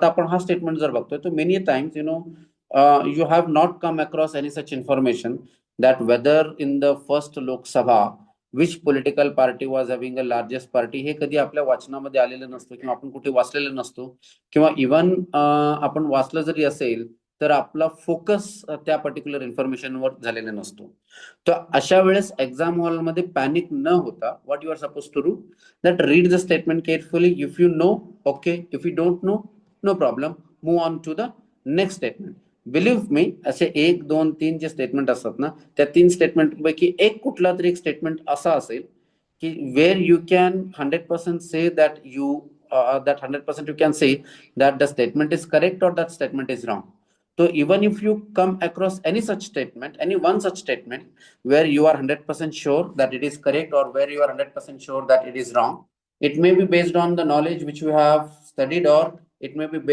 आता आपण हा स्टेटमेंट जर बघतोय तर many times you have not come across any such information that whether in the first Lok Sabha which political party was having a largest party, हे कधी आपल्या वाचनामध्ये आलेलं नसतं किंवा आपण कुठे वाचलेलं नसतो, किंवा इव्हन आपण वाचलं जरी असेल तर आपला फोकस त्या पर्टिक्युलर इन्फॉर्मेशनवर झालेला नसतो. तर अशा वेळेस एक्झाम हॉलमध्ये पॅनिक न होता what you are suppose to do, that read the statement carefully. If you know, okay. If you don't know, no problem, move on to the next statement. Believe me, असे 1, 2, 3 जे statement असतात ना, त्या 3 statement पैकी एक कुठला तरी एक स्टेटमेंट असा असेल की where you can 100% say that you that 100% you can say that the statement is correct or that statement is wrong. So even if you come across any such statement, any one such statement where you are 100% sure that it is correct or where you are 100% sure that it is wrong, it may be based on the knowledge which you have studied, or it may be based